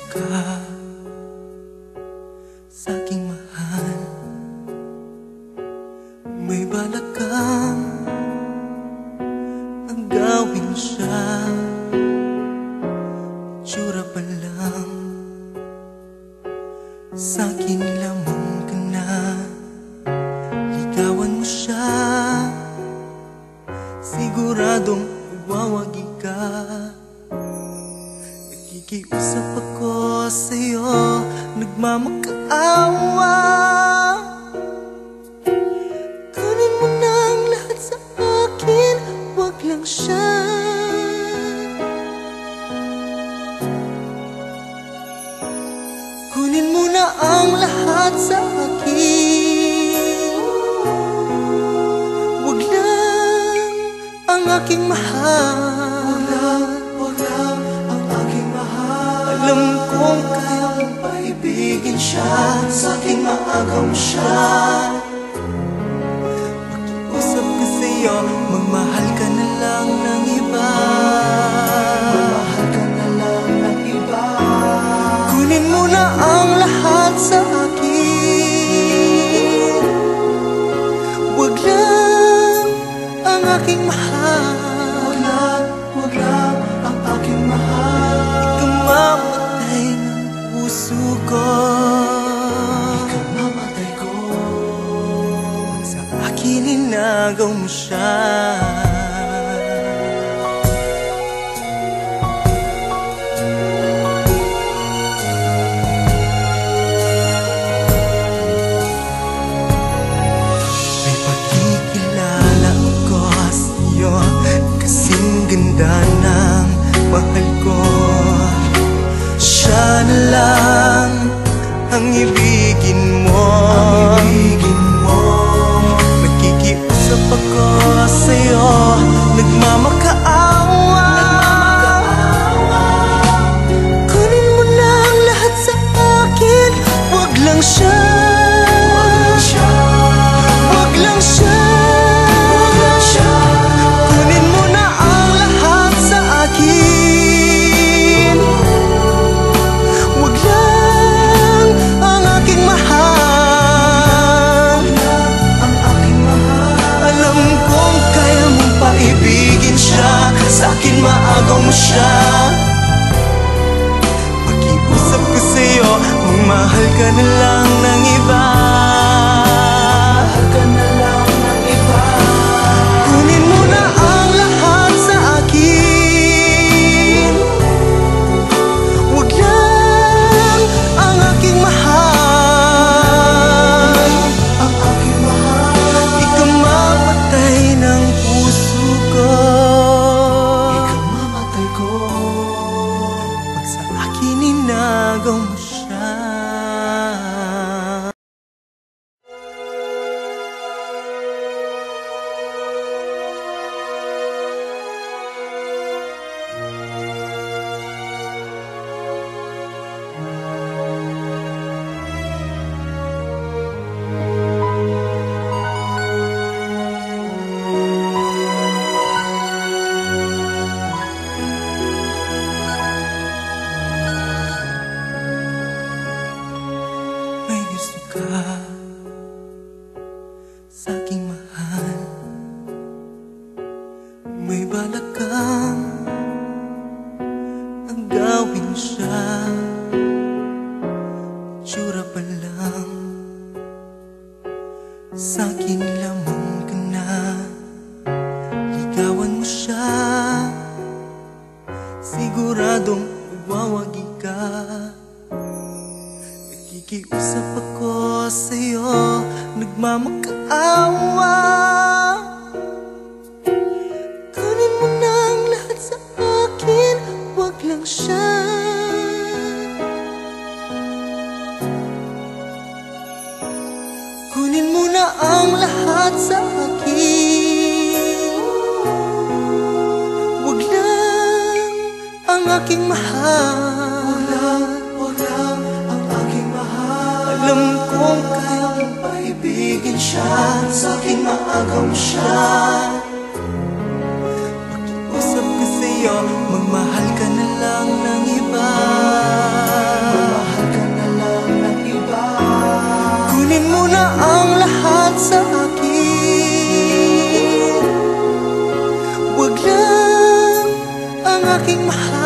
ka sa'king mahal. May balak kang ang gawin siya, itsura pa lang sa'kin lamang ka na. Ligawan mo siya, siguradong iwawagi ka. Nakikiusap ako sa'yo, nagmamakaawa. Kunin mo na ang lahat sa akin, wag lang siya. Kunin mo na ang lahat sa akin, wag lang ang aking mahal. Wag lang ang aking mahal. Alam kong kaya mong paibigin siya, sa'king maagaw siya. Pakiusap ko sa'yo, magmahal ka na lang ng iba. Magmahal ka na lang ng iba. Kunin mo na ang lahat sa akin, wag lang ang aking mahal. Wag lang ang aking mahal. Ikamamatay ng puso ko, ikamamatay ko. Sa akin inagaw mo siya. May pagkikilala ako sa'yo, kasing ganda ng mahal ko. Siya na lang ang ibigin mo. Nakikiusap ako sa'yo, nagmamakaawa. Kunin mo na ang lahat sa akin, wag lang siya. Wag lang siya. Kunin mo na ang lahat sa akin, wag lang ang aking mahal. Alam kong kaya mong paibigin siya, sa'kin maagaw mo siya. Pakiusap ko sa'yo, magmahal ka na lang ng iba. Kunin mo na ang lahat sa akin, wag lang ang aking mahal. Ikamamatay ng puso ko, pag sa akin inagaw mo siya. May gusto ka sa'king mahal. May balak kang ang gawin siya, itsura pa lang sa'kin lamang ka na. Ligawan mo siya, siguradong iwawagi ka. Nakikiusap ako sa'yo, nagmamakaawa. Kunin mo na ang lahat sa akin, wag lang siya. Kunin mo na ang lahat sa akin, wag lang ang aking mahal. Wag lang ang aking mahal. Alam kong kaya mong paibigin siya, sa'king maagaw siya. Pakiusap ko sa'yo, magmahal ka na lang ng iba. aking mahal.